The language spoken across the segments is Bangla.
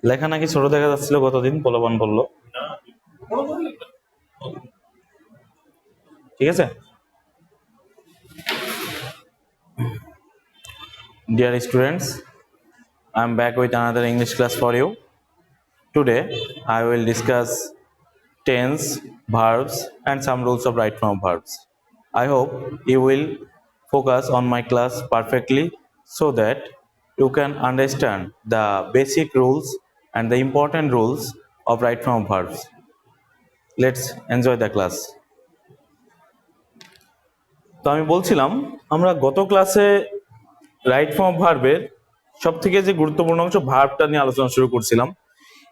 লেখা নাকি ছোট দেখা যাচ্ছিল গতদিন, পোলাপান বললো। ঠিক আছে। Dear students, I am back with another English class for you. Today I will discuss tense, verbs and some rules of right form verbs. I hope you will focus on my class perfectly so that you can understand the basic rules and the important rules of right form verbs. Let's enjoy the class. তো আমি বলছিলাম আমরা গত ক্লাসে রাইট ফর্ম ভার্বের সব থেকে যে গুরুত্বপূর্ণ অংশ ভার্বটা নিয়ে আলোচনা শুরু করছিলাম,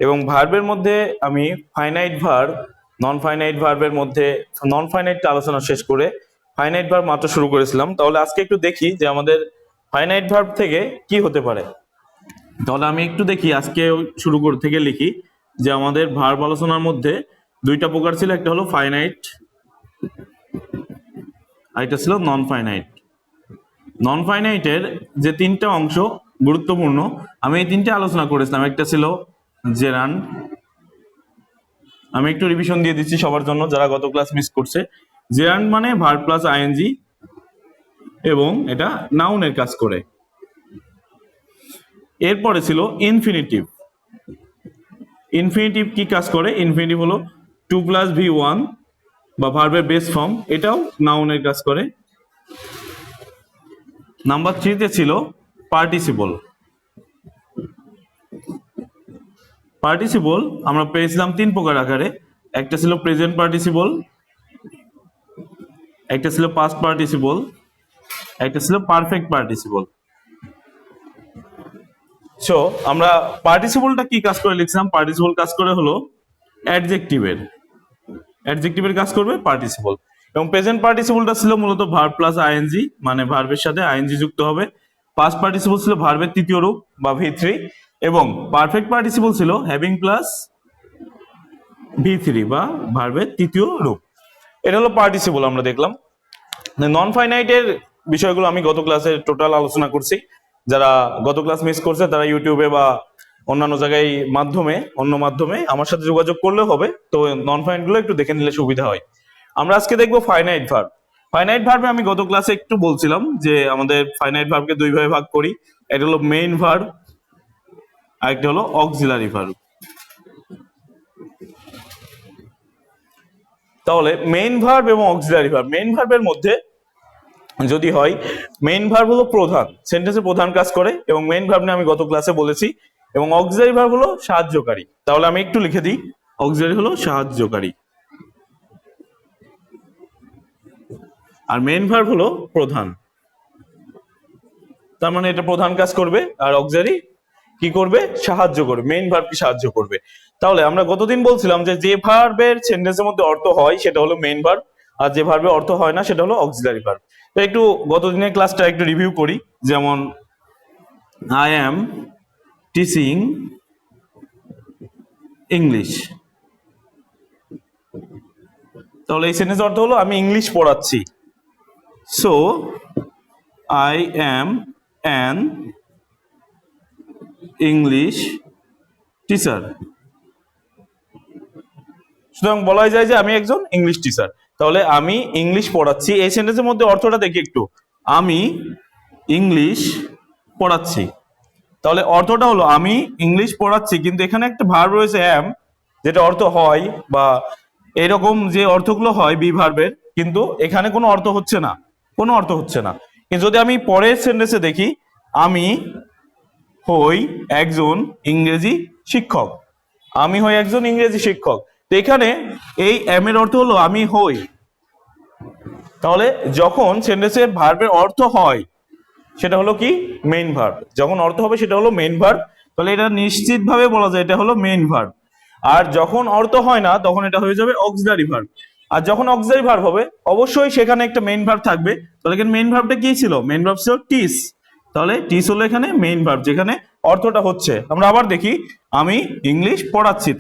এবং ভার্বের মধ্যে আমি ফাইনাইট ভার্ব, নন ফাইনাইট ভার্বের মধ্যে নন ফাইনাইটটা আলোচনা শেষ করে ফাইনাইট ভার্ব মাত্র শুরু করেছিলাম। তাহলে আজকে একটু দেখি যে আমাদের ফাইনাইট ভার্ব থেকে কি হতে পারে। তাহলে আমি একটু দেখি, আজকে শুরু থেকে লিখি যে আমাদের ভার্ব আলোচনার মধ্যে দুইটা প্রকার ছিল, একটা হলো ফাইনাইট আর এটা ছিল নন ফাইনাইট। নন ফাইনাইটের যে তিনটা অংশ গুরুত্বপূর্ণ আমি এই তিনটে আলোচনা করেছিলাম। একটা ছিল জেরান্ড, আমি একটু রিভিশন দিয়ে দিচ্ছি সবার জন্য যারা গত ক্লাস মিস করছে। জেরান্ড মানে ভার্ব প্লাস আইএনজি এবং এটা নাউনের কাজ করে। এরপরে ছিল ইনফিনিটিভ। ইনফিনিটিভ কি কাজ করে? ইনফিনিটিভ হলো 2 + V1 বা ভার্বের বেস ফর্ম, এটাও নাউনের কাজ করে। নাম্বার 3 তে ছিল পার্টিসিপল। পার্টিসিপল আমরা পেয়েছিলাম তিন প্রকার আকারে, একটা ছিল প্রেজেন্ট পার্টিসিপল, একটা ছিল পাস্ট পার্টিসিপল, একটা ছিল পারফেক্ট পার্টিসিপল। সো আমরা পার্টিসিপলটা কি কাজ করে লিখছিলাম? পার্টিসিপল কাজ করে হলো অ্যাডজেক্টিভের কাজ করবে পার্টিসিপল। এবং প্রেজেন্ট পার্টিসিপলটা ছিল মূলত ভার্ব প্লাস আইএনজি, মানে ভার্বের সাথে আইএনজি যুক্ত হবে। পাস্ট পার্টিসিপল ছিল ভার্বের তৃতীয় রূপ বা V3, এবং পারফেক্ট পার্টিসিপল ছিল হ্যাভিং প্লাস V3 বা ভার্বের তৃতীয় রূপ। এটা হলো পার্টিসিপল আমরা দেখলাম। নন ফাইনাইটের বিষয়গুলো আমি গত ক্লাসে টোটাল আলোচনা করছি। যারা গত ক্লাস মিস করছে তারা ইউটিউবে বা অন্যান্য জায়গায় অন্য মাধ্যমে আমার সাথে যোগাযোগ করলেও হবে। তো নন ফাইনাইট গুলো একটু দেখে নিলে সুবিধা হয়। আমরা আজকে দেখবো ফাইনাইট ভার্ব। ফাইনাইট ভার্বে আমি গত ক্লাসে একটু বলছিলাম যে আমাদের ফাইনাইট ভার্বকে দুই ভাবে ভাগ করি। একটা হলো মেইন ভার্ব আর একটা হলো অক্সিলারি ভার্ব। তাহলে মেইন ভার্ব এবং অক্সিলারি ভার্ব, মেইন ভার্বের মধ্যে যদি হয়, মেইন ভার্ব হলো প্রধান, সেন্টেন্সের প্রধান কাজ করে, এবং মেইন ভার্ব নিয়ে আমি গত ক্লাসে বলেছি। এবং অক্সিলারি ভার্ব হলো সাহায্যকারী। তাহলে আমি একটু লিখে দিই, অক্সিলারি হলো সাহায্যকারী আর মেইন ভার্ব হলো প্রধান। তার মানে এটা প্রধান কাজ করবে আর অক্সিলারি কি করবে? সাহায্য করবে, মেইন ভার্ব কি সাহায্য করবে। তাহলে আমরা গতদিন বলছিলাম যে ভার্বের সেন্টেন্সের মধ্যে অর্থ হয় সেটা হলো মেইন ভার্ব, আর যে ভার্বের অর্থ হয় না সেটা হলো অক্সিলারি ভার্ব। তো একটু গতদিনের ক্লাসটা একটু রিভিউ করি। যেমন আই অ্যাম টিচিং ইংলিশ, তাহলে এই সেন্টেন্সের অর্থ হলো আমি ইংলিশ পড়াচ্ছি। So I am an English teacher. সুতরাং বলা যায় যে আমি একজন ইংলিশ টিচার। তাহলে আমি ইংলিশ পড়াচ্ছি, এই সেন্টেন্সের মধ্যে অর্থটা দেখি একটু, আমি ইংলিশ পড়াচ্ছি। তাহলে অর্থটা হলো আমি ইংলিশ পড়াচ্ছি, কিন্তু এখানে একটা ভার্ব রয়েছে অ্যাম, যেটা অর্থ হয় বা এরকম যে অর্থগুলো হয় বি ভার্বের, কিন্তু এখানে কোনো অর্থ হচ্ছে না, কোনো অর্থ হচ্ছে না। কিন্তু যদি আমি পরের সেন্টেন্সে দেখি, আমি হই একজন ইংরেজি শিক্ষক, আমি হই একজন ইংরেজি শিক্ষক। তো এখানে এই এম এর অর্থ হলো আমি হই। তাহলে যখন সেন্টেন্সে ভার্বের অর্থ হয় সেটা হলো কি? Main verb. যখন অর্থ হবে সেটা হলো মেইন ভার্ব। তাহলে এটা নিশ্চিতভাবে বলা যায় এটা হলো মেইন ভার্ব। আর যখন অর্থ হয় না তখন এটা হয়ে যাবে অক্সিলারি ভার্ব। আর যখন অক্সিলারি ভার্ব হবে অবশ্যই সেখানে একটা মেইন ভার্ব থাকবে। তাহলে এখানে মেইন ভার্বটা কি ছিল? মেইন ভার্ব ছিল টিস। তাহলে টিস হলো এখানে মেইন ভার্ব, যেখানে অর্থটা হচ্ছে। আমরা আবার দেখি, আমি ইংলিশ পড়াচ্ছি,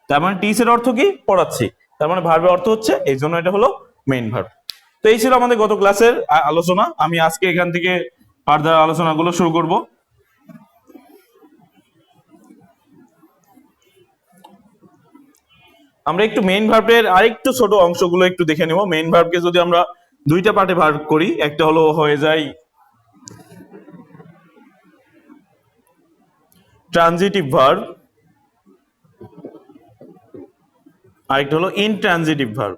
তার মানে টিস এর অর্থ কি? পড়াচ্ছি, তার মানে ভার্বের অর্থ হচ্ছে, এই জন্য এটা হলো মেইন ভার্ব। তো এই ছিল আমাদের গত ক্লাসের আলোচনা। আমি আজকে এখান থেকে ফার্দার আলোচনাগুলো শুরু করব। আমরা একটু মেইন ভার্বের আরেকটু ছোট অংশগুলো একটু দেখে নেব। মেইন ভার্বকে যদি আমরা দুইটা পার্টে ভাগ করি, একটা হলো হয়ে যায় ট্রানজিটিভ ভার্ব, আরেকটা হলো ইনট্রানজিটিভ ভার্ব।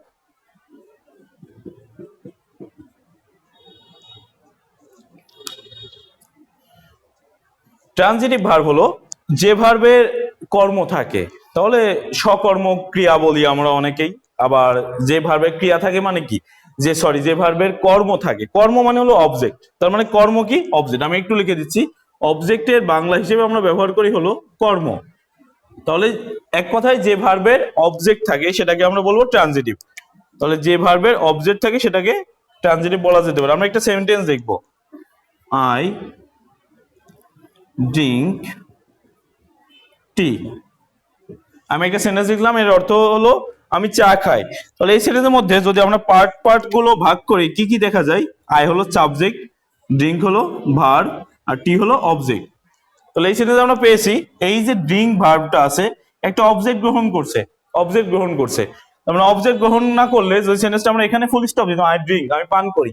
ট্রানজিটিভ ভার্ব হলো যে ভার্বের কর্ম থাকে, তাহলে সকর্ম ক্রিয়া বলি আমরা অনেকেই। আবার যে ভার্বের ক্রিয়া থাকে মানে কি, যে ভার্বের কর্ম থাকে, কর্ম মানে হলো অবজেক্ট, তার মানে কর্ম কি অবজেক্ট। আমি একটু লিখে দিচ্ছি, অবজেক্টের বাংলা হিসেবে আমরা ব্যবহার করি হলো কর্ম। তাহলে এক কথায় যে ভার্বের অবজেক্ট থাকে সেটাকে আমরা বলবো ট্রানজিটিভ। তাহলে যে ভার্বের অবজেক্ট থাকে সেটাকে ট্রানজিটিভ বলা যেতে পারে। আমরা একটা সেন্টেন্স দেখবো, আই ড্রিঙ্ক টি। আমি একটা সেন্টেন্স লিখলাম, এর অর্থ হলো আমি চা খাই। তাহলে এই সেন্টেন্সের মধ্যে যদি আমরা পার্ট গুলো ভাগ করি, কি কি দেখা যায়? আই হলো সাবজেক্ট, ড্রিঙ্ক হলো ভার্ব, আর টি হলো অবজেক্ট। তাহলে এই সেন্টেন্সে আমরা পেয়েছি এই যে ড্রিঙ্ক ভার্বটা আছে একটা অবজেক্ট গ্রহণ করছে, অবজেক্ট গ্রহণ করছে। আমরা অবজেক্ট গ্রহণ না করলে যদি সেন্টেন্সটা আমরা এখানে ফুল স্টপ দিতাম, আই ড্রিঙ্ক, আমি পান করি,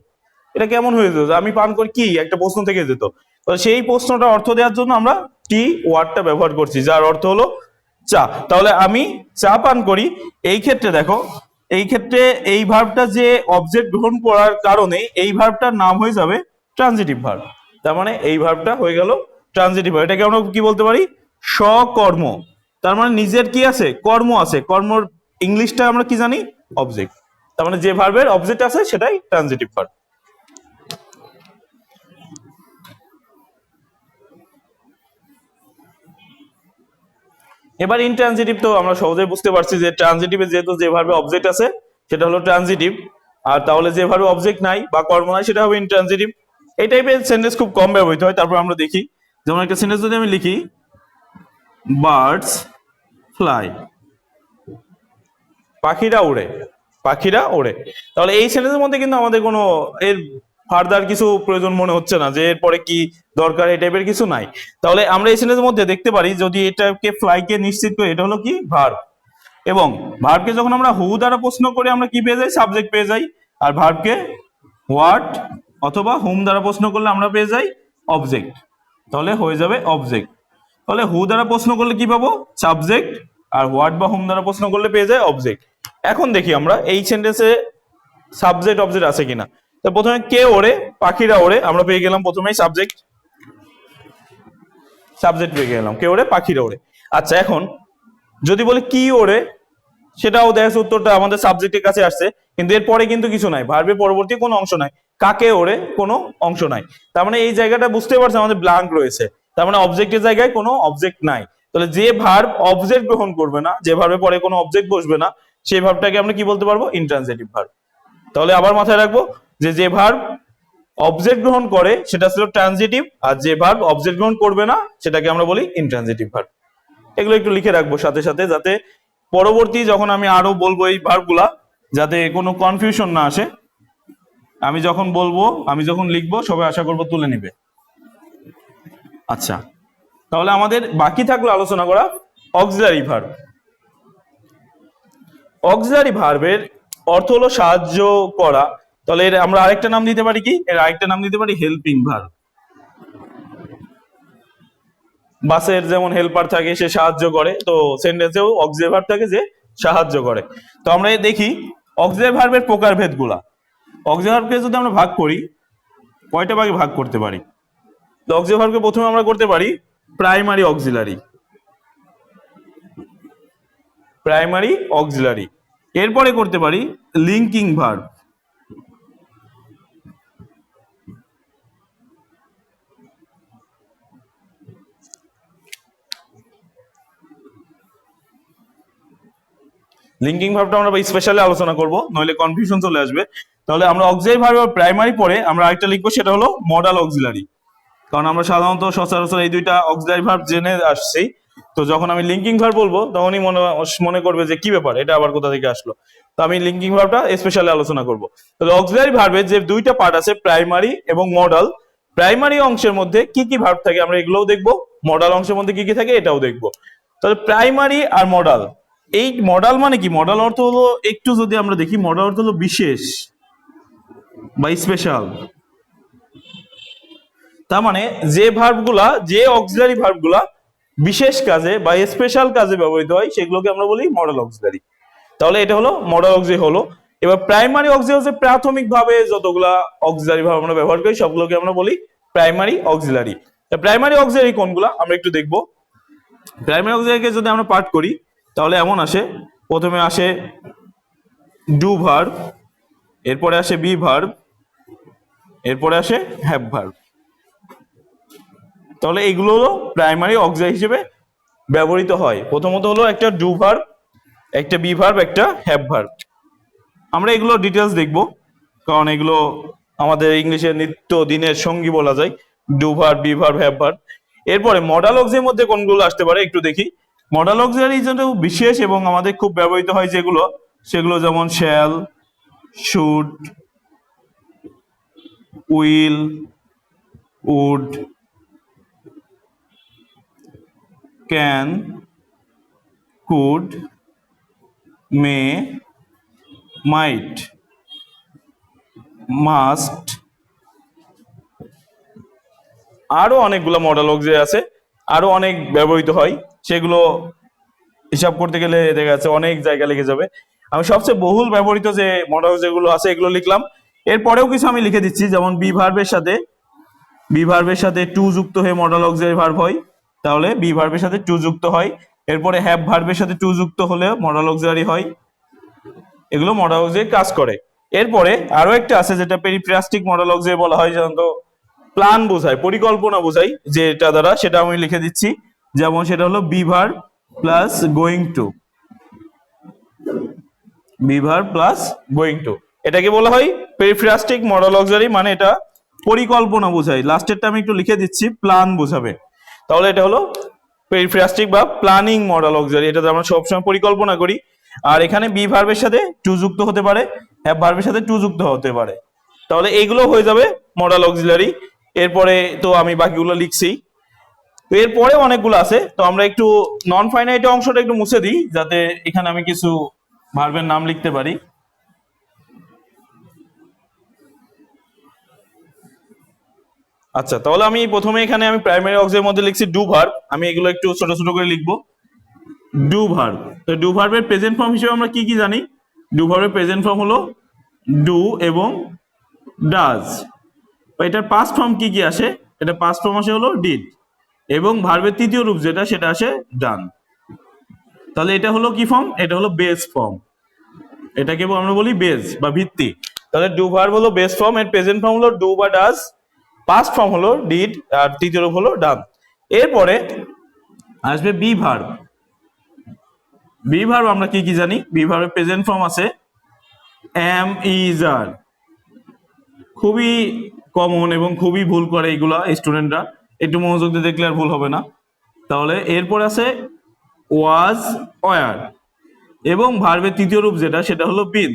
এটা কেমন হয়ে যেত? আমি পান করি কি একটা প্রশ্ন থেকে যেত। তো সেই প্রশ্নটা অর্থ দেওয়ার জন্য আমরা টি ওয়ার্ডটা ব্যবহার করছি, যার অর্থ হলো চা। তাহলে আমি চা পান করি। এই ক্ষেত্রে দেখো, এই ক্ষেত্রে এই ভার্বটা যে অবজেক্ট গ্রহণ করার কারণে এই ভার্বটার নাম হয়ে যাবে ট্রানজিটিভ ভার্ব। তার মানে এই ভার্বটা হয়ে গেল ট্রানজিটিভ ভার্ব। এটাকে আমরা কি বলতে পারি? সকর্ম। তার মানে নিজের কি আছে? কর্ম আছে। কর্মর ইংলিশটা আমরা কি জানি? অবজেক্ট। তার মানে যে ভার্বের অবজেক্ট আছে সেটাই ট্রানজিটিভ ভার্ব। এবার ইনট্রানজিটিভ তো আমরা সহজেই বুঝতে পারছি যে ট্রানজিটিভে যেহেতু যে ভার্বে অবজেক্ট আছে সেটা হলো ট্রানজিটিভ, আর তাহলে যে ভার্বে অবজেক্ট নাই বা কর্ম নাই সেটা হবে ইনট্রানজিটিভ। এই টাইপের সেন্টেন্স খুব কম ব্যবহৃত হয়। তারপর আমরা দেখি, যেমন একটা সেন্টেন্স যদি আমি লিখি, বার্ডস ফ্লাই, পাখিরা ওড়ে, পাখিরা ওড়ে। তাহলে এই সেন্টেন্সের মধ্যে কিন্তু আমাদের কোনো এর ফার্দার কিছু প্রয়োজন মনে হচ্ছে না, যে এরপরে কি দরকার, এই টাইপের কিছু নাই। তাহলে আমরা এই সেন্টেন্সের মধ্যে দেখতে পারি, যদি এটাকে ফ্লাইকে নিশ্চিত করি, এটা হলো কি ভার্ব, এবং ভার্বকে যখন আমরা হু দ্বারা প্রশ্ন করি আমরা কি পেয়ে যাই? সাবজেক্ট পেয়ে যাই। আর ভার্বকে হোয়াট অথবা হুম দ্বারা প্রশ্ন করলে আমরা পেয়ে যাই অবজেক্ট। তাহলে হয়ে যাবে অবজেক্ট। তাহলে হু দ্বারা প্রশ্ন করলে কি পাবো? সাবজেক্ট। আর হোয়াট বা হুম দ্বারা প্রশ্ন করলে পেয়ে যায় অবজেক্ট। এখন দেখি আমরা এই সেন্টেন্সে সাবজেক্ট অবজেক্ট আছে কিনা। তো প্রথমে কে ওড়ে? পাখিরা ওড়ে, আমরা পেয়ে গেলাম প্রথমেই সাবজেক্ট, সাবজেক্ট পেয়ে গেলাম, কে ওড়ে? পাখিরা ওড়ে। আচ্ছা, এখন যদি বলে কি ওড়ে, সেটাও দেখা যাচ্ছে উত্তরটা আমাদের সাবজেক্টের কাছে আসছে, কিন্তু এরপরে কিন্তু কিছু নাই, ভার্বের পরবর্তী কোনো অংশ নাই। কাকে ওড়ে? কোনো অংশ নাই। তার মানে এই জায়গাটা বুঝতে পারছে আমাদের ব্ল্যাঙ্ক রয়েছে, তার মানে অবজেক্টের জায়গায় কোনো অবজেক্ট নাই। তাহলে যে ভার্ব অবজেক্ট গ্রহণ করবে না, যে ভার্বের পরে কোনো অবজেক্ট বসবে না, সেই ভার্বটাকে আমরা কি বলতে পারবো? Intransitive verb. তাহলে আবার মাথায় রাখবো যে ভার্ব অবজেক্ট গ্রহণ করে সেটা ছিল ট্রানজিটিভ, আর যে ভার্ব অবজেক্ট গ্রহণ করবে না সেটাকে আমরা বলি ইনট্রানজিটিভ ভার্ব। এগুলো একটু লিখে রাখবো সাথে সাথে, যাতে পরবর্তী যখন আমি আরো বলবো এই ভার্বগুলা, যাতে কোনো কনফিউশন না আসে। আমি যখন বলবো, আমি যখন লিখবো, সবাই আশা করবো তুলে নিবে। আচ্ছা, তাহলে আমাদের বাকি থাকলো আলোচনা করা অক্সিলারি ভার্ব। অক্সিলারি ভার্বের অর্থ হলো সাহায্য করা। তাহলে এর আমরা আরেকটা নাম দিতে পারি কি? এর আরেকটা নাম দিতে পারি হেল্পিং ভার্ব। বাসের যেমন হেল্পার থাকে, সে সাহায্য করে, তো সেন্টেন্সেও অক্সিলারি ভার্ব থাকে যে সাহায্য করে। তো আমরা দেখি অক্সিলারি ভার্বের প্রকারভেদ গুলা। অক্সিলারি ভার্বকে যদি আমরা ভাগ করি, কয়টা ভাগে ভাগ করতে পারি? তো অক্সিলারি ভার্বকে প্রথমে আমরা করতে পারি প্রাইমারি অক্সিলারি, প্রাইমারি অক্সিলারি। এরপরে করতে পারি লিঙ্কিং ভার্ব, লিঙ্কিং ভার্বটা আমরা স্পেশালি আলোচনা করব, নইলে কনফিউশন চলে আসবে। তাহলে আমরা অক্সিলারি ভার্ব প্রাইমারি পরে আমরা আরেকটা লিখবো, সেটা হলো মডাল অক্সিলারি। কারণ আমরা সাধারণত সচরাচর এই দুইটা অক্সিলারি ভার্ব জেনে আসছি, তো যখন আমি লিঙ্কিং ভার্ব বলবো তখনই মনে করবে যে কি ব্যাপার, এটা আবার কোথা থেকে আসলো। তো আমি লিঙ্কিং ভার্বটা স্পেশালি আলোচনা করব। তাহলে অক্সিলারি ভার্বের যে দুইটা পার্ট আছে, প্রাইমারি এবং মডাল। প্রাইমারি অংশের মধ্যে কি কি ভার্ব থাকে আমরা এগুলোও দেখবো, মডাল অংশের মধ্যে কি কি থাকে এটাও দেখবো। তাহলে প্রাইমারি আর মডাল, এই মডাল মানে কি? মডাল অর্থ হলো, একটু যদি আমরা দেখি, মডাল অর্থ হলো বিশেষ বা স্পেশাল। তার মানে যে ভার্বগুলা, যে অক্সিলারি ভার্বগুলা বিশেষ কাজে বা স্পেশাল কাজে ব্যবহৃত হয় সেগুলোকে আমরা বলি মডাল অক্সিলারি। তাহলে এটা হলো মডাল অক্সিলারি হলো। এবার প্রাইমারি অক্সিলারি হচ্ছে প্রাথমিকভাবে যতগুলা অক্সিলারি ভার্ব আমরা ব্যবহার করি সবগুলোকে আমরা বলি প্রাইমারি অক্সিলারি। প্রাইমারি অক্সিলারি কোনগুলা আমরা একটু দেখবো। প্রাইমারি অক্সিলারিকে যদি আমরা পাঠ করি তাহলে এমন আসে, প্রথমে আসে ডু ভার্ব, এরপরে আসে বি ভার্ব, এরপরে আসে হ্যাভ ভার্ব। তাহলে এগুলো হলো প্রাইমারি অক্সিলারি হিসেবে ব্যবহৃত হয়। প্রথমত হলো একটা ডু ভার্ব, একটা বি ভার্ব, একটা হ্যাভ ভার্ব। আমরা এগুলো ডিটেলস দেখব, কারণ এগুলো আমাদের ইংলিশের নিত্য দিনের সঙ্গী বলা যায়, do verb, be verb, have verb. এরপরে মডাল অক্সিলারির মধ্যে কোনগুলো আসতে পারে একটু দেখি। মডাল অক্সিলারি জন্য বিশেষ এবং আমাদের খুব ব্যবহৃত হয় যেগুলো, সেগুলো যেমন shall, should, will, would, can, could, may, might, must, আরো অনেকগুলো মডাল অক্সিলারি আছে, আরো অনেক ব্যবহৃত হয়, সেগুলো হিসাব করতে গেলে দেখা যাচ্ছে অনেক জায়গা লেগে যাবে। আমি সবচেয়ে বহুল ব্যবহৃত যে মডাল যেগুলো আছে এগুলো লিখলাম। এরপরেও কিছু আমি লিখে দিচ্ছি, যেমন বি ভার্বের সাথে টু যুক্ত হয়ে মডাল অক্সিলারি ভার্ব হয়, তাহলে বি ভার্বের সাথে টু যুক্ত হয়। এরপরে হ্যাভ ভার্বের সাথে টু যুক্ত হলে মডাল অক্সিলারি হয়। এগুলো মডাল অক্সিলারি কাজ করে। এরপরে আরো একটা আছে যেটা পেরিফ্রাস্টিক মডাল অক্সিলারি বলা হয়, যেমন প্ল্যান বোঝায়, পরিকল্পনা বোঝায় যেটা দ্বারা, সেটা আমি লিখে দিচ্ছি। যেমন সেটা হলো be verb plus going to, be verb plus going to, এটাকে বলা হয় পেরিফ্রাস্টিক মডাল অক্সিলারি, মানে এটা পরিকল্পনা বোঝায়। লাস্টেরটা আমি একটু লিখে দিচ্ছি, প্ল্যান বোঝাবে। তাহলে এটা হলো পেরিফ্রাস্টিক বা প্ল্যানিং মডাল অক্সিলারি, এটাতে আমরা সবসময় পরিকল্পনা করি। আর এখানে বি ভার্বের সাথে টু যুক্ত হতে পারে, হ্যাভ ভার্বের সাথে টু যুক্ত হতে পারে। তাহলে এইগুলো হয়ে যাবে মডাল অক্সিলারি। এরপরে তো আমি বাকিগুলো লিখছি, তো এরপরে অনেকগুলো আছে। তো আমরা একটু নন ফাইনাইট অংশটা একটু মুছে দিই, যাতে এখানে আমি কিছু ভার্বের নাম লিখতে পারি। আচ্ছা, তাহলে আমি প্রথমে এখানে আমি প্রাইমারি অক্সিলারির মধ্যে লিখছি ডু ভার্ব। আমি এগুলো একটু ছোট ছোট করে লিখবো। ডু ভার্ব, তো ডু ভার্বের প্রেজেন্ট ফর্ম হিসেবে আমরা কি কি জানি? ডু ভার্বের প্রেজেন্ট ফর্ম হলো ডু এবং ডাজ। এটার পাস্ট ফর্ম কি কি আসে? এটা পাস্ট ফর্ম আসে হলো ডিড, এবং ভার্বের তৃতীয় রূপ যেটা সেটা আসে ডান। তাহলে এটা হলো কি ফর্ম? এটা হলো বেস ফর্ম, এটাকে আমরা বলি বেস বা ভিত্তি। তাহলে ডু ভার্ব হলো বেস ফর্ম, এর প্রেজেন্ট ফর্ম হলো ডু বা ডাজ, পাস্ট ফর্ম হলো ডিড, আর তৃতীয় রূপ হলো ডান। এরপরে আসবে বি ভার্ব। বি ভার্ব আমরা কি কি জানি? বি ভার্বের প্রেজেন্ট ফর্ম আছে এম, ইজ, আর। খুবই কমন এবং খুবই ভুল করে এগুলা স্টুডেন্টরা, একটু মনোযোগ দিয়ে দেখলে আর ভুল হবে না। তাহলে এরপর আছে ওয়াজ, ওয়ার, এবং ভার্বের তৃতীয় রূপ যেটা সেটা হলো বিন।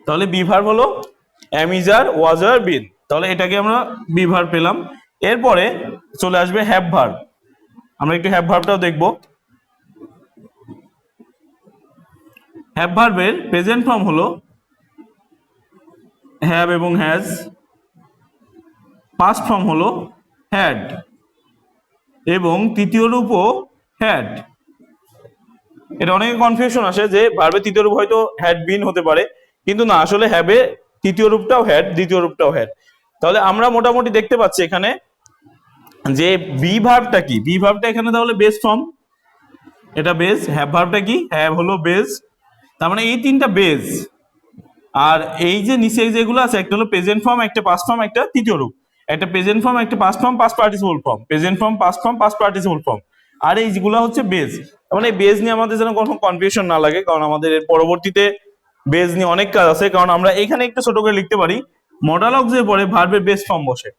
তাহলে বি ভার্ব হলো এম, ইজ, আর, ওয়াজ, আর, বিন। তাহলে এটাকে আমরা বি ভার্ব পেলাম। এরপরে চলে আসবে হ্যাভ ভার্ব। আমরা একটু হ্যাভ ভার্বটাও দেখব। হ্যাভ ভার্বের প্রেজেন্ট ফর্ম হলো হ্যাভ এবং হ্যাজ, পাস্ট ফর্ম হলো হ্যাড, এবং তৃতীয় রূপও হ্যাড। এটা অনেক কনফিউশন আসে যে ভার্বের তৃতীয় রূপ হয়তো হ্যাড বিন হতে পারে, কিন্তু না, আসলে হ্যাভে তৃতীয় রূপটাও হ্যাড, দ্বিতীয় রূপটাও হ্যাড। তাহলে আমরা মোটামুটি দেখতে পাচ্ছি এখানে যে বি ভার্বটা কি। বি ভার্বটা এখানে তাহলে বেস ফর্ম, এটা বেস। হ্যাভ ভার্বটা কি? হ্যাভ হলো বেস। তার মানে এই তিনটা বেস। আর এই যে নিচে যেগুলো আছে, একটা হলো প্রেজেন্ট ফর্ম, একটা পাস্ট ফর্ম, একটা তৃতীয় রূপ। একটা প্রেজেন্ট ফর্ম, একটা past form, past participle form, present form, past form, past participle form. আর এইগুলো হচ্ছে বেস। মানে বেস নিয়ে আমাদের যেন কোনো কনফিউশন না লাগে, কারণ আমাদের এর পরবর্তীতে বেস নিয়ে অনেক কাজ আছে। কারণ আমরা এখানে একটু ছোট করে লিখতে পারি, মডাল অক্সিলারি পরে ভার্বের বেস ফর্ম বসে।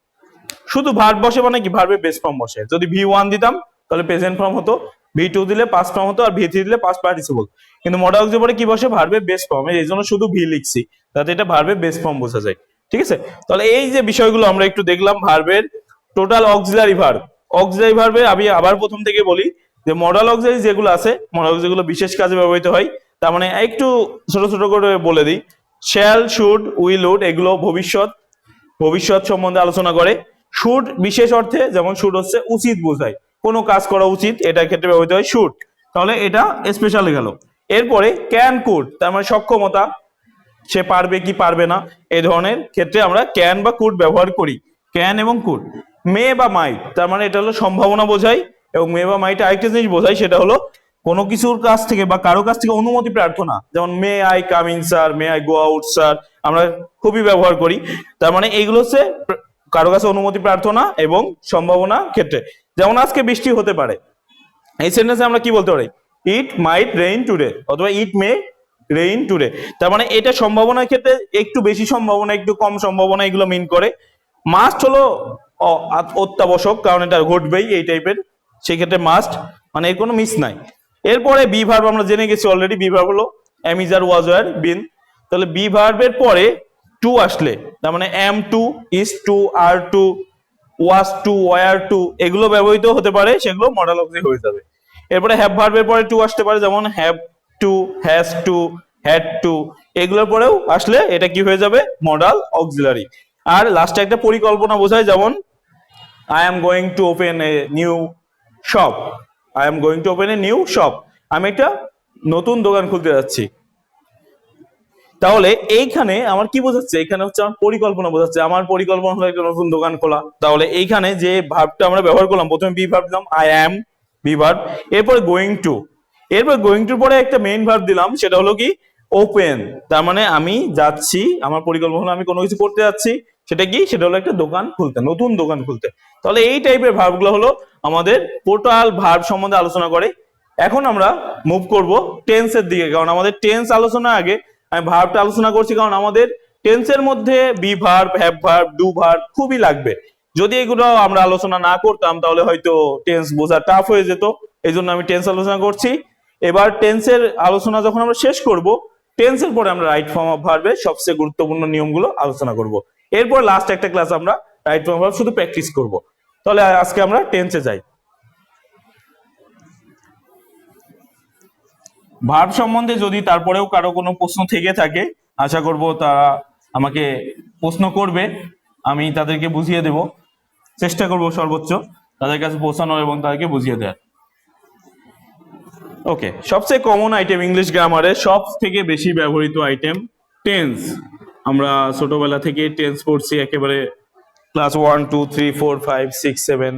শুধু ভার্ব বসে মানে কি? ভার্বের বেস ফর্ম বসে। যদি V1 দিতাম তাহলে প্রেজেন্ট ফর্ম হতো, V2 দিলে পাস্ট ফর্ম হতো, আর V3 দিলে পাস্ট পার্টিসিপল। কিন্তু মডাল অক্সিলারি পরে কি বসে? ভার্বের বেস ফর্ম। এই জন্য শুধু ভি লিখছি, যাতে এটা ভার্বের বেস ফর্ম বোঝা যায়। ঠিক আছে? তাহলে এই যে বিষয়গুলো আমরা একটু দেখলাম ভার্বের টোটাল অক্সিলারি ভার্ব। অক্সিলারি ভার্বে আমি আবার প্রথম থেকে বলি যে মডাল অক্সিলারি যেগুলো আছে, মডাল যেগুলো বিশেষ কাজে ব্যবহৃত হয়, তার মানে একটু ছোট ছোট করে বলে দিই। শ্যাল, শুড, উইল, উড এগুলো ভবিষ্যৎ সম্বন্ধে আলোচনা করে। শুড বিশেষ অর্থে, যেমন শুড হচ্ছে উচিত বোঝায়, কোনো কাজ করা উচিত, এটার ক্ষেত্রে ব্যবহৃত হয় শুড, তাহলে এটা স্পেশালি গেল। এরপরে ক্যান, কুড তার মানে সক্ষমতা, সে পারবে কি পারবে না, এই ধরনের ক্ষেত্রে আমরা ক্যান বা কুড ব্যবহার করি, ক্যান এবং কুড। মে বা মাইট তার মানে এটা হলো সম্ভাবনা বোঝায়, এবং মে বা মাইট আরেকটা জিনিস বোঝায়, সেটা হলো কোনো কিছুর কাছ থেকে বা কারো কাছ থেকে অনুমতি প্রার্থনা, যেমন may I come in sir, may I go out sir, আমরা খুবই ব্যবহার করি। তার মানে এইগুলো হচ্ছে কারো কাছে অনুমতি প্রার্থনা এবং সম্ভাবনা ক্ষেত্রে। যেমন আজকে বৃষ্টি হতে পারে, এই সেন্টেন্সে আমরা কি বলতে পারি? ইট মাইট রেইন টুডে, অথবা ইট মে রেইন টুডে। তার মানে এটা সম্ভাবনার ক্ষেত্রে একটু বেশি সম্ভাবনা, একটু কম সম্ভাবনা, এগুলো মিন করে। মাস্ট হলো অত্যাবশ্যক, কারণ এটা ঘটবেই এই টাইপের, সেই ক্ষেত্রে মাস্ট মানে এর কোনো মিস নাই। এরপরে বি ভার্ব আমরা জেনে গেছি অলরেডি, বি ভার্ব হলো am, is, are, was, were, been. তাহলে বি ভার্বের পরে টু আসলে, তার মানে am to, is to, are to, was to, were to এগুলো ব্যবহৃত হতে পারে, সেগুলো মডাল অক্সিলারি হয়ে যাবে। এরপরে হ্যাভ ভার্বের পরে টু আসতে পারে, যেমন have to, has to, had to, এগুলোর পরেও আসলে এটা কি হয়ে যাবে? Modal auxiliary. আর লাস্টে একটা পরিকল্পনা বোঝায়, যেমন I am going to open a new shop, I am going to open a new shop, আমি একটা নতুন দোকান খুলতে যাচ্ছি। তাহলে এইখানে আমার কি বোঝাচ্ছে? এখানে হচ্ছে আমার পরিকল্পনা বোঝাচ্ছে, আমার পরিকল্পনা হলো একটা নতুন দোকান খোলা। তাহলে এইখানে যে ভার্বটা আমরা ব্যবহার করলাম, প্রথমে বি ভার্ব দিলাম আই অ্যাম, বি ভার্ব, এরপরে গোয়িং টু, এরপর গোয়িং টুর পরে একটা মেইন ভার্ব দিলাম, সেটা হলো কি? ওপেন। তার মানে আমি যাচ্ছি, আমার পরিকল্পনা হলো আমি কোনো কিছু করতে যাচ্ছি, সেটা কি? সেটা হলো একটা দোকান খুলতে, নতুন দোকান খুলতে। তাহলে এই টাইপের ভার্বগুলো হলো আমাদের টোটাল ভার্ব সম্বন্ধে আলোচনা করে। এখন আমরা মুভ করব টেন্সের দিকে, কারণ আমাদের টেন্স আলোচনা আগে, আমি ভার্বটা আলোচনা করছি কারণ আমাদের টেন্সের মধ্যে be verb, have verb, do verb খুবই লাগবে। যদি এগুলো আমরা আলোচনা না করতাম তাহলে হয়তো টেন্স বোঝা টাফ হয়ে যেত, এই জন্য আমি টেন্স আলোচনা করছি। এবার টেন্সের আলোচনা যখন আমরা শেষ করব, টেন্সের পরে আমরা রাইট ফর্ম অফ ভার্বের সবচেয়ে গুরুত্বপূর্ণ নিয়মগুলো আলোচনা করব। এরপর লাস্ট একটা ক্লাস আমরা রাইট ফর্ম অফ ভার্ব শুধু প্র্যাকটিস করব। তাহলে আজকে আমরা টেন্সে যাই। ভার্ব সম্বন্ধে যদি তারপরেও কারো কোনো প্রশ্ন থেকে থাকে, আশা করব তারা আমাকে প্রশ্ন করবে, আমি তাদেরকে বুঝিয়ে দেব, চেষ্টা করব সর্বোচ্চ তাদের কাছে পৌঁছানোর এবং তাদেরকে বুঝিয়ে দেওয়ার। ওকে, সবচেয়ে কমন আইটেম ইংলিশ গ্রামারে, সব থেকে বেশি ব্যবহৃত আইটেম টেন্স। আমরা ছোটবেলা থেকে টেন্স পড়ছি, একেবারে ক্লাস 1 2 3 4 5 6 7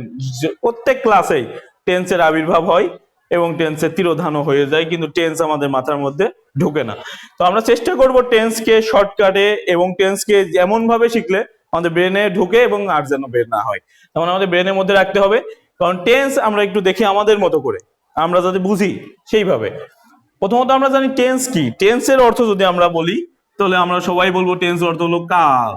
প্রত্যেক ক্লাসেই টেন্সের আবির্ভাব হয় এবং টেন্সের তিরোধানও হয়ে যায়, কিন্তু টেন্স আমাদের মাথার মধ্যে ঢোকে না। তো আমরা চেষ্টা করব টেন্সকে শর্টকাটে এবং টেন্সকে এমন ভাবে শিখলে আমাদের ব্রেনে ঢুকে এবং আর যেন বের না হয়, তখন আমাদের ব্রেনের মধ্যে রাখতে হবে। কারণ টেন্স আমরা একটু দেখি আমাদের মতো করে, আমরা যাতে বুঝি সেইভাবে। প্রথমত আমরা জানি টেন্স কি। টেন্সের অর্থ যদি আমরা বলি, তাহলে আমরা সবাই বলবো টেন্স অর্থ হলো কাল।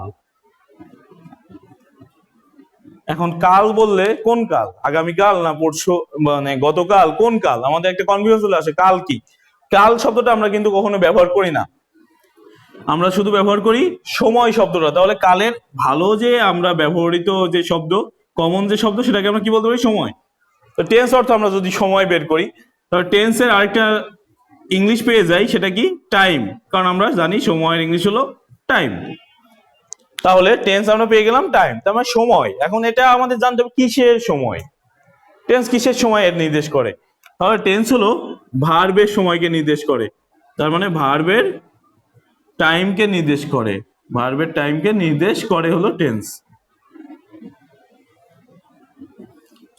এখন কাল বললে কোন কাল? আগামীকাল না পরশু, মানে গতকাল, কোন কাল? আমাদের একটা কনফিউশন চলে আসে, কাল কি? কাল শব্দটা আমরা কিন্তু কখনো ব্যবহার করি না, আমরা শুধু ব্যবহার করি সময় শব্দটা। তাহলে কালের ভালো যে আমরা ব্যবহৃত যে শব্দ, কমন যে শব্দ, সেটাকে আমরা কি বলতে পারি? সময়। তো টেন্স অর্থ আমরা যদি সময় বের করি, তাহলে টেন্সের আরেকটা ইংলিশ পেয়ে যাই, সেটা কি? টাইম। কারণ আমরা জানি সময়ের ইংলিশ হলো টাইম। তাহলে টেন্স আমরা পেয়ে গেলাম টাইম, তার মানে সময়। এখন এটা আমাদের জানতে হবে কিসের সময়, টেন্স কিসের সময় এর নির্দেশ করে। তাহলে টেন্স হলো ভার্বের সময়কে নির্দেশ করে, তার মানে ভার্বের টাইমকে নির্দেশ করে, ভার্বের টাইমকে নির্দেশ করে হলো টেন্স।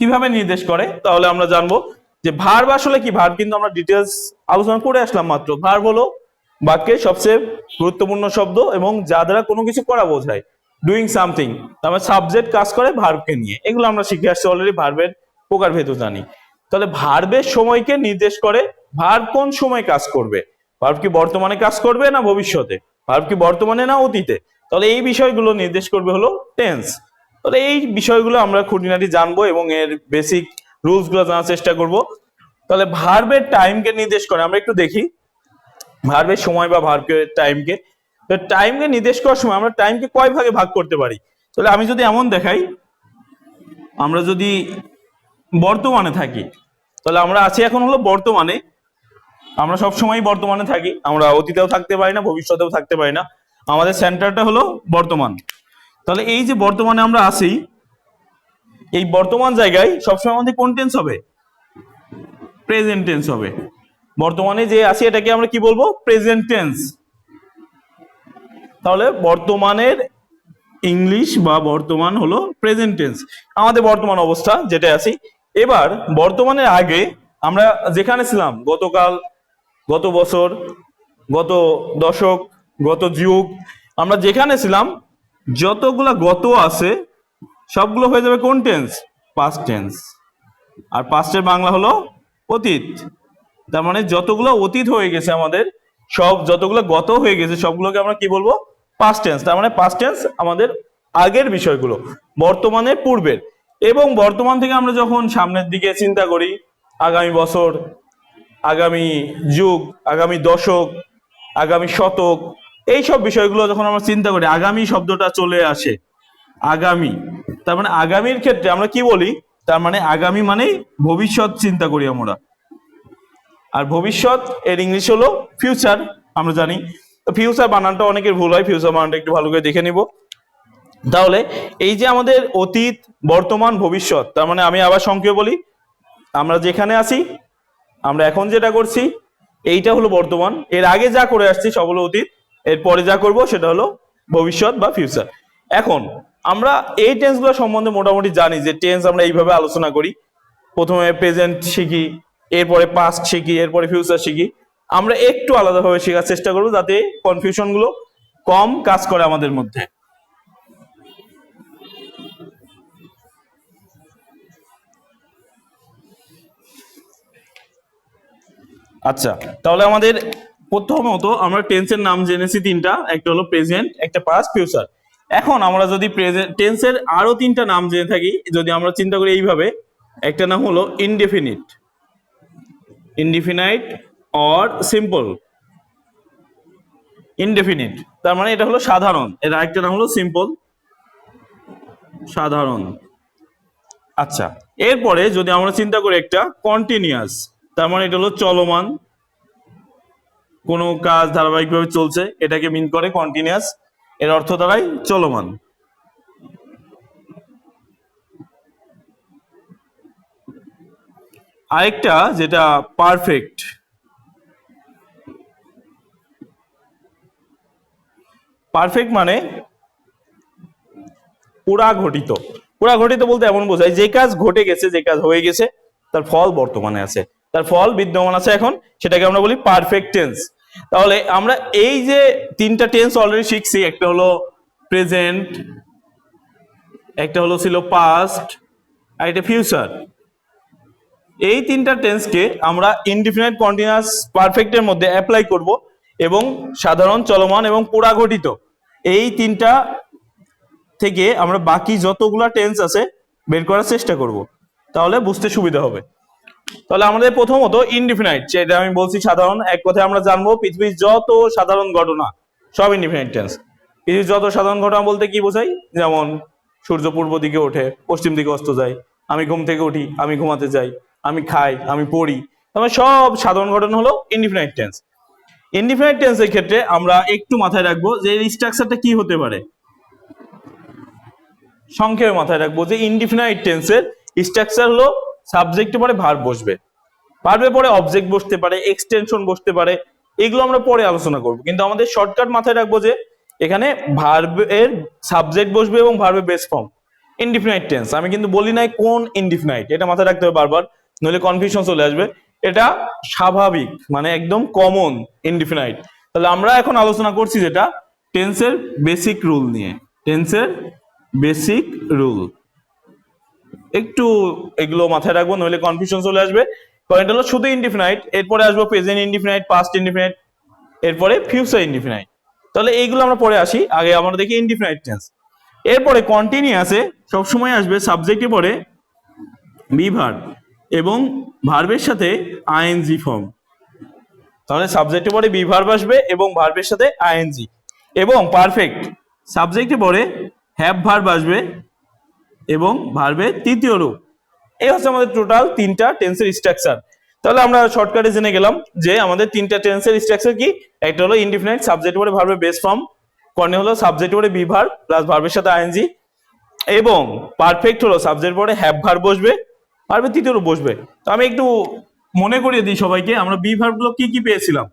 কিভাবে নির্দেশ করে? তাহলে আমরা জানবো যে ভার্ব আসলে কি। ভার্ব কিন্তু আমরা ডিটেলস আলোচনা করে আসলাম মাত্র। ভার্ব হলো বাক্যের সবচেয়ে গুরুত্বপূর্ণ শব্দ এবং যা দ্বারা কোনো কিছু করা বোঝায়, ডুইং সামথিং। তারপর সাবজেক্ট কাজ করে ভার্বকে নিয়ে, এগুলো আমরা শিখে আসছি অলরেডি, ভার্বের প্রকারভেদ জানি। তাহলে ভার্বের সময়কে নির্দেশ করে, ভার্ব কোন সময় কাজ করবে, ভার্ব কি বর্তমানে কাজ করবে না ভবিষ্যতে, ভার্ব কি বর্তমানে না অতীতে, তাহলে এই বিষয়গুলো নির্দেশ করবে হলো টেন্স। তাহলে এই বিষয়গুলো আমরা খুঁটিনাটি জানবো এবং এর বেসিক রুলস গুলো জানার চেষ্টা করব। তাহলে ভার্বের টাইমকে নির্দেশ করে, আমরা একটু দেখি ভার্বের সময় বা ভার্বের টাইমকে। তো টাইমকে নির্দেশ করার সময় আমরা টাইমকে কয় ভাগে ভাগ করতে পারি? তাহলে আমি যদি এমন দেখাই, আমরা যদি বর্তমানে থাকি, তাহলে আমরা আছি এখন হলো বর্তমানে। আমরা সবসময় বর্তমানে থাকি, আমরা অতীতেও থাকতে পারি না, ভবিষ্যতেও থাকতে পারি না। আমাদের সেন্টারটা হলো বর্তমান। তাহলে এই যে বর্তমানে আমরা আছি, এই বর্তমান জায়গায় সবসময় আমাদের কোন টেন্স হবে? প্রেজেন্ট টেন্স হবে। বর্তমানে যে আছি এটাকে আমরা কি বলবো? Present tense. তাহলে বর্তমানের ইংলিশ বা বর্তমান হলো প্রেজেন্ট টেন্স, আমাদের বর্তমান অবস্থা যেটা আছি। এবার বর্তমানের আগে আমরা যেখানে ছিলাম, গতকাল, গত বছর, গত দশক, গত যুগ, আমরা যেখানে ছিলাম যতগুলা গত আছে সবগুলো হয়ে যাবে কোন টেন্স? Past tense. আর পাস্টের বাংলা হলো অতীত। তার মানে যতগুলো অতীত হয়ে গেছে আমাদের, সব যতগুলো গত হয়ে গেছে সবগুলোকে আমরা কি বলবো? Past tense. তার মানে পাস্ট টেন্স আমাদের আগের বিষয়গুলো, বর্তমানের পূর্বের। এবং বর্তমান থেকে আমরা যখন সামনের দিকে চিন্তা করি, আগামী বছর, আগামী যুগ, আগামী দশক, আগামী শতক, এই সব বিষয়গুলো যখন আমরা চিন্তা করি, আগামী শব্দটা চলে আসে। আগামী, তার মানে আগামীর ক্ষেত্রে আমরা কি বলি? তার মানে আগামী মানেই ভবিষ্যৎ চিন্তা করি আমরা। আর ভবিষ্যৎ এর ইংলিশ হলো ফিউচার, আমরা জানি। তো ফিউচার বানানটা অনেকের ভুল হয়, ফিউচার বানানটা একটু ভালো করে দেখে নিব। তাহলে এই যে আমাদের অতীত, বর্তমান, ভবিষ্যৎ, তার মানে আমি আবার সংক্ষেপে বলি, আমরা যেখানে আছি, আমরা এখন যেটা করছি, এইটা হলো বর্তমান। এর আগে যা করে আসছি সব হলো অতীত, এরপরে যা করব সেটা হলো ভবিষ্যৎ বা ফিউচার। এখন আমরা এই টেন্সগুলো সম্বন্ধে মোটামুটি জানি যে টেন্স আমরা এইভাবে আলোচনা করি। প্রথমে প্রেজেন্ট শিখি, এরপরে পাস্ট শিখি, এরপরে ফিউচার শিখি। আমরা একটু আলাদাভাবে শেখার চেষ্টা করবো যাতে কনফিউশন গুলো কম কাজ করে আমাদের মধ্যে। আচ্ছা, তাহলে আমাদের প্রথমত আমরা টেন্সের নাম জেনেছি তিনটা, একটা হলো প্রেজেন্ট, একটা পাস্ট, ফিউচার। এখন আমরা যদি প্রেজেন্ট টেন্সের আরো তিনটা নাম জেনে থাকি, যদি আমরা চিন্তা করি এইভাবে, একটা নাম হলো indefinite, indefinite or simple. Indefinite তার মানে এটা হলো সাধারণ, এর আরেকটা নাম হলো সিম্পল, সাধারণ। আচ্ছা, এরপরে যদি আমরা চিন্তা করি একটা কন্টিনিউয়াস, তার মানে এটা হলো চলমান, কোনো কাজ ধারাবাহিকভাবে চলছে, এটাকে মিন করে কন্টিনিউয়াস, এর অর্থ দাঁড়ায় চলমান। আরেকটা যেটা পারফেক্ট, পারফেক্ট মানে পুরা ঘটিত। পুরা ঘটিত বলতে এমন বোঝায় যে কাজ ঘটে গেছে, যে কাজ হয়ে গেছে, তার ফল বর্তমানে আছে, তার ফল বিদ্যমান আছে এখন, সেটাকে আমরা বলি পারফেক্ট টেন্স। তাহলে আমরা এই যে তিনটা টেন্স অলরেডি শিখছি, একটা হলো প্রেজেন্ট, একটা হলো ছিল পাস্ট, আর এটা ফিউচার। এই তিনটা টেন্সকে আমরা ইনডিফিনিট, কন্টিনিউয়াস, পারফেক্টের মধ্যে অ্যাপ্লাই করব এবং সাধারণ, চলমান এবং পুরা ঘটিত, এই তিনটা থেকে আমরা বাকি যতগুলা টেন্স আছে বের করার চেষ্টা করব, তাহলে বুঝতে সুবিধা হবে। তাহলে আমাদের প্রথমত ইনডিফিনাইট, যেটা আমি বলছি সাধারণ, এক কথায় আমরা জানবো পৃথিবীর যত সাধারণ ঘটনা সব ইনডিফিনাইট টেন্স। পৃথিবীর যত সাধারণ ঘটনা বলতে কি বোঝাই? যেমন সূর্য পূর্ব দিকে ওঠে, পশ্চিম দিকে অস্ত যায়, আমি ঘুম থেকে উঠি, আমি ঘুমাতে যাই, আমি খাই, আমি পড়ি, তবে সব সাধারণ ঘটনা হলো ইনডিফিনাইট টেন্স। ইনডিফিনাইট টেন্সের ক্ষেত্রে আমরা একটু মাথায় রাখবো যে এর স্ট্রাকচারটা কি হতে পারে। সংক্ষেপে মাথায় রাখবো যে ইনডিফিনাইট টেন্সের স্ট্রাকচার হলো সাবজেক্টে পরে ভার্ব বসবে, ভার্বে পরে অবজেক্ট বসতে পারে, এক্সটেনশন বসতে পারে, এগুলো আমরা পরে আলোচনা করব। কিন্তু আমাদের শর্টকাট মাথায় রাখবো যে এখানে ভার্বের সাবজেক্ট বসবে এবং ভার্বের বেস ফর্ম ইনডিফিনাইট টেন্স। আমি কিন্তু বলি নাই কোন ইনডিফিনাইট, এটা মাথায় রাখতে হবে বারবার, নইলে কনফিউশন চলে আসবে। এটা স্বাভাবিক, মানে একদম কমন ইনডিফিনাইট। তাহলে আমরা এখন আলোচনা করছি যেটা টেন্সের বেসিক রুল নিয়ে, টেন্সের বেসিক রুল। একটু এগুলো মাথায় রাখবো, নইলে কনফিউশন চলে আসবে। পয়েন্ট হলো শুধু ইনডিফিনাইট, এরপরে আসবো প্রেজেন্ট ইনডিফিনাইট, পাস্ট ইনডিফিনাইট, এরপরে ফিউচার ইনডিফিনাইট। তাহলে এইগুলো আমরা পরে আসি, আগে আমরা দেখি ইনডিফিনাইট টেন্স। এরপরে কন্টিনিউয়াসে সবসময় আসবে সাবজেক্টে পরে বি ভার্ব এবং ভার্বের সাথে আইএনজি ফর্ম। তাহলে সাবজেক্টে পরে বি ভার্ব আসবে এবং ভার্বের সাথে আইএনজি। এবং পারফেক্ট সাবজেক্টে পরে হ্যাভ ভার্ব আসবে এবং ভার্বের তৃতীয় রূপ এই হচ্ছে আমাদের টোটাল তিনটা টেন্সের স্ট্রাকচার। তাহলে আমরা শর্টকাটে জেনে গেলাম যে আমাদের তিনটা টেন্সের স্ট্রাকচার কি, একটা হলো ইনডিফিনাইট সাবজেক্ট পরে ভার্বের বেস ফর্ম, কর্নে হলো সাবজেক্ট পরে বি ভার্ব প্লাস ভার্বের সাথে আইএনজি, এবং পারফেক্ট হলো সাবজেক্ট পরে হ্যাভ ভার্ব বসবে, ভার্বের তৃতীয় রূপ বসবে। তো আমি একটু মনে করিয়ে দিই সবাইকে, আমরা বি ভার্ব গুলো কি কি পেয়েছিলাম।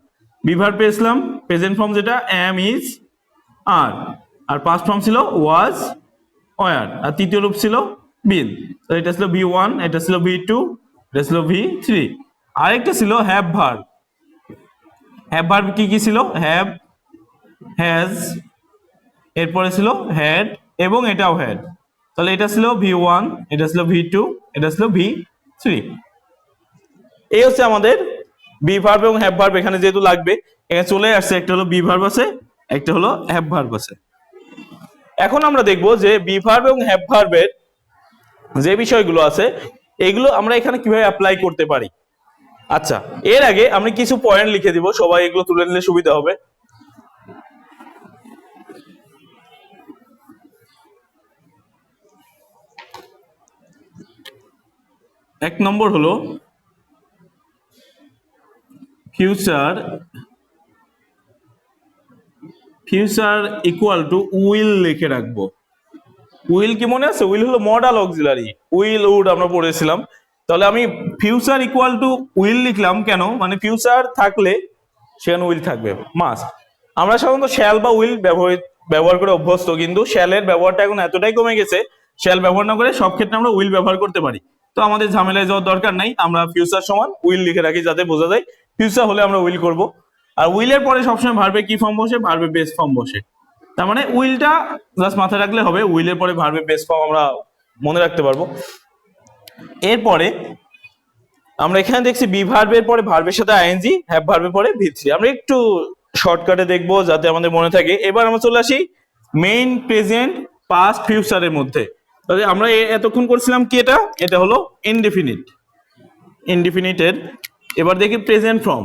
বি ভার্ব পেয়েছিলাম প্রেজেন্ট ফর্ম যেটা এম ইজ আর, আর পাস্ট ফর্ম ছিল ওয়াজ ওয়ার, আর তৃতীয় রূপ ছিল বিন। তো এটা ছিল V1, এটা ছিল V2, এটা ছিল V3। আরেকটা ছিল হ্যাভ ভার্ব। হ্যাভ ভার্ব কি কি ছিল, হ্যাভ, হ্যাজ, এরপরে ছিল হ্যাড এবং এটাও হ্যাড। তাহলে এটা ছিল V1, এটা ছিল V2, এটা ছিল V3। এই হচ্ছে আমাদের বি ভার্ব এবং হ্যাভ ভার্ব। এখানে যেহেতু লাগবে এখানে চলে আসছে, একটা হলো বি ভার্ব আছে, একটা হলো হ্যাভ ভার্ব আছে। এখন আমরা দেখব যে বি ভার্ব এবং হ্যাভ ভার্বের যে বিষয়গুলো আছে এগুলো আমরা এখানে কিভাবে অ্যাপ্লাই করতে পারি। আচ্ছা, এর আগে আমি কিছু পয়েন্ট লিখে দিব, সবাই এগুলো তুলে নিলে সুবিধা হবে। এক নম্বর হলো future, future equal to will লিখে রাখবো। উইল কি মনে আছে, উইল হলো মডাল অক্সিলারি, উইল উড আমরা পড়েছিলাম। তাহলে আমি ফিউচার ইকুয়াল টু উইল লিখলাম কেন, মানে ফিউচার থাকলে সেখানে উইল থাকবে মাস্ট। আমরা সাধারণত শ্যাল বা উইল ব্যবহার করে অভ্যস্ত, কিন্তু শ্যালের ব্যবহারটা এখন এতটাই কমে গেছে, শ্যাল ব্যবহার না করে সব ক্ষেত্রে আমরা উইল ব্যবহার করতে পারি। তো আমাদের ঝামেলায় যাওয়ার দরকার নাই, আমরা ফিউচার সমান উইল লিখে রাখি যাতে বোঝা যায় ফিউচার হলে আমরা উইল করব। আর উইলের পরে সবসময় ভার্বের কি ফর্ম বসে, ভার্বের বেস ফর্ম বসে। তার মানে উইলটা জাস্ট মাথায় রাখলে হবে, উইলের পরে ভার্বের বেস ফর্ম আমরা মনে রাখতে পারবো। এরপরে আমরা এখানে দেখছি বি ভার্বের পরে ভার্বের সাথে আইএনজি, হ্যাভ ভার্বের পরে V3। আমরা একটু শর্টকাটে দেখবো যাতে আমাদের মনে থাকে। এবার আমরা চলে আসি মেইন, প্রেজেন্ট, পাস্ট, ফিউচারের মধ্যে। তাহলে আমরা এতক্ষণ করছিলাম কি, এটা এটা হলো ইনডিফিনিট, ইনডিফিনিটের। এবার দেখি প্রেজেন্ট ফর্ম।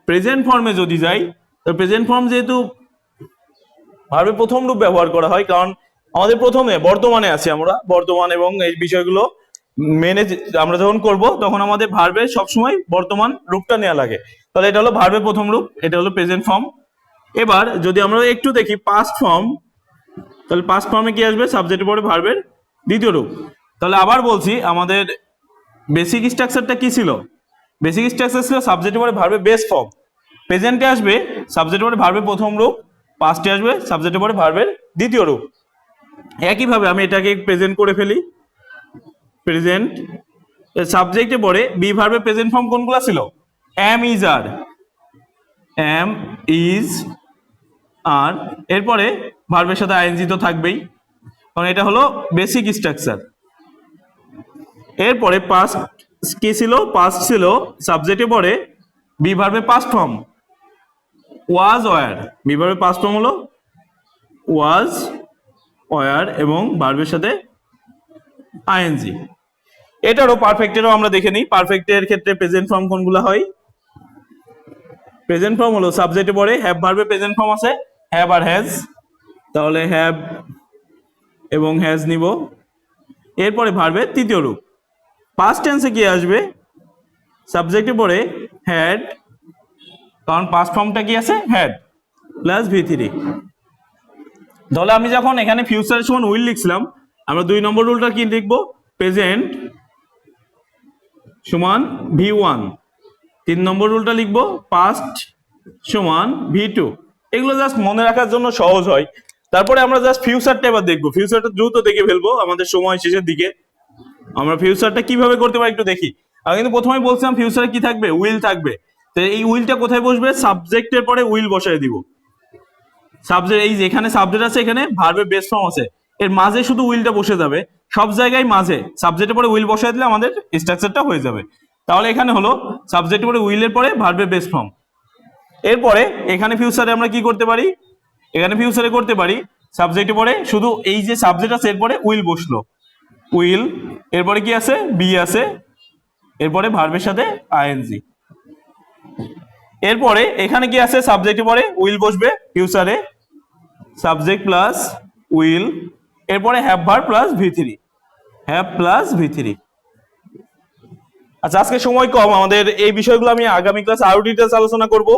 প্রেজেন্ট ফর্মে যদি যাই, তো প্রেজেন্ট ফর্ম যেহেতু ভার্বের প্রথম রূপ ব্যবহার করা হয়, কারণ আমাদের প্রথমে বর্তমানে আছি আমরা, বর্তমান এবং এই বিষয়গুলো মেনে আমরা যখন করব তখন আমাদের ভার্বের সবসময় বর্তমান রূপটা নেওয়া লাগে। তাহলে এটা হলো ভার্বের প্রথম রূপ, এটা হলো প্রেজেন্ট ফর্ম। এবার যদি আমরা একটু দেখি পাস্ট ফর্ম, তাহলে পাস্ট ফর্মে কি আসবে, সাবজেক্টের পরে ভার্বের দ্বিতীয় রূপ। তাহলে আবার বলছি, আমাদের বেসিক স্ট্রাকচারটা কি ছিল, বেসিক স্ট্রাকচার ছিল সাবজেক্টের পরে ভার্বের বেস ফর্ম, প্রেজেন্টে আসবে সাবজেক্টের পরে ভার্বের প্রথম রূপ, পাস্টে আসবে সাবজেক্টের পরে ভার্বের দ্বিতীয় রূপ। একইভাবে আমি এটাকে প্রেজেন্ট করে ফেলি। প্রেজেন্ট সাবজেক্টে পরে বি ভার্বের প্রেজেন্ট ফর্ম কোনগুলো ছিল, am is are, am is are, এরপরে ভার্বের সাথে আইএনজি তো থাকবেই, কারণ এটা হলো বেসিক স্ট্রাকচার। এরপরে পাস্ট কি ছিল, পাস্ট ছিল সাবজেক্টে পরে বি ভার্বের past form was were, be ভার্বের পাস্ট ফর্ম হলো ওয়াজ ওয়ার এবং ভার্বের সাথে আইএনজি। এটারও পারফেক্টেরও আমরা দেখে নিই। পারফেক্টের ক্ষেত্রে প্রেজেন্ট ফর্ম কোনগুলো হয়, প্রেজেন্ট ফর্ম হলো সাবজেক্টে পরে হ্যাভ ভার্বের প্রেজেন্ট ফর্ম আছে হ্যাভ আর হ্যাজ, তাহলে হ্যাভ এবং হ্যাজ নিব। এরপরে ভার্বের তৃতীয় রূপ। পাস্ট টেন্সে কি আসবে, সাবজেক্টে পরে হ্যাড, কারণ পাস্ট ফর্মটা কি আছে হ্যাড, প্লাস V3। তাহলে আমি যখন এখানে ফিউচারের সমান উইল লিখছিলাম, আমরা 2 নম্বর রুলটা কি লিখবো, প্রেজেন্ট সমান V1, 3 নম্বর রুলটা লিখবো পাস্ট সমান V2। এগুলো জাস্ট মনে রাখার জন্য সহজ হয়। তারপরে আমরা জাস্ট ফিউচারটা এবার দেখবো, ফিউচারটা দ্রুত দেখে ফেলবো আমাদের সময় শেষের দিকে। আমরা ফিউচারটা কিভাবে করতে পারি একটু দেখি। আমি কিন্তু প্রথমেই বলছিলাম ফিউচারে কি থাকবে, উইল থাকবে। তো এই উইলটা কোথায় বসবে, সাবজেক্টের পরে উইল বসায় দিব। সাবজেক্ট, এই যেখানে সাবজেক্ট আছে এখানে ভার্বের বেস ফর্ম আছে, এর মাঝে শুধু উইলটা বসে যাবে। সব জায়গায় মাঝে সাবজেক্টের পরে উইল বসায় দিলে আমাদের স্ট্রাকচারটা হয়ে যাবে। তাহলে এখানে হলো সাবজেক্টের পরে উইলের পরে ভার্বের বেস ফর্ম। এরপরে এখানে ফিউচারে আমরা কি করতে পারি, এখানে ফিউচারে করতে পারি সাবজেক্টের পরে শুধু এই যে সাবজেক্ট আছে এরপরে উইল বসলো, উইল, এরপরে কি আছে বি আছে, এরপরে ভার্বের সাথে আইএনজি। এরপরে এখানে কি আছে, সাবজেক্টের পরে উইল বসবে ফিউচারে, সাবজেক্ট প্লাস উইল, এরপরে have verb plus V3, have plus V3। আচ্ছা, আজকে সময় কম, আমাদের এই বিষয়গুলো আমি আগামী ক্লাসে আরো ডিটেইলস আলোচনা করব।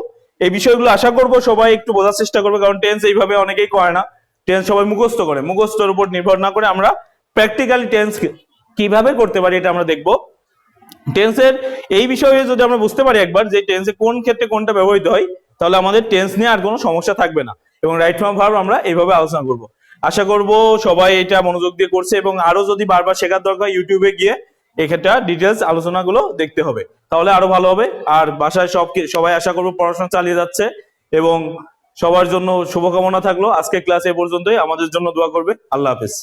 এই বিষয়গুলো আশা করব সবাই একটু বোঝার চেষ্টা করবে, কারণ টেন্স এইভাবে অনেকেই করে না। টেন্স সবাই মুখস্থ করে, মুখস্থের উপর নির্ভর না করে আমরা প্র্যাকটিক্যালি টেন্স কিভাবে করতে পারি এটা আমরা দেখব। টেন্সের এই বিষয়ে যদি আমরা বুঝতে পারি একবার যে টেন্সে কোন ক্ষেত্রে কোনটা ব্যবহৃত হয়, তাহলে আমাদের টেন্স নিয়ে আর কোনো সমস্যা থাকবে না। এবং রাইট ফর্ম ভার্ব আমরা এইভাবে আলোচনা করব। আশা করব সবাই এটা মনোযোগ দিয়ে করছে, এবং আরো যদি বারবার শেখার দরকার ইউটিউবে গিয়ে এক্ষেত্রে ডিটেলস আলোচনাগুলো দেখতে হবে, তাহলে আরো ভালো হবে। আর বাসায় সবাই আশা করব পড়াশোনা চালিয়ে যাচ্ছে, এবং সবার জন্য শুভকামনা থাকলো। আজকে ক্লাস এ পর্যন্তই, আমাদের জন্য দোয়া করবে। আল্লাহ হাফেজ।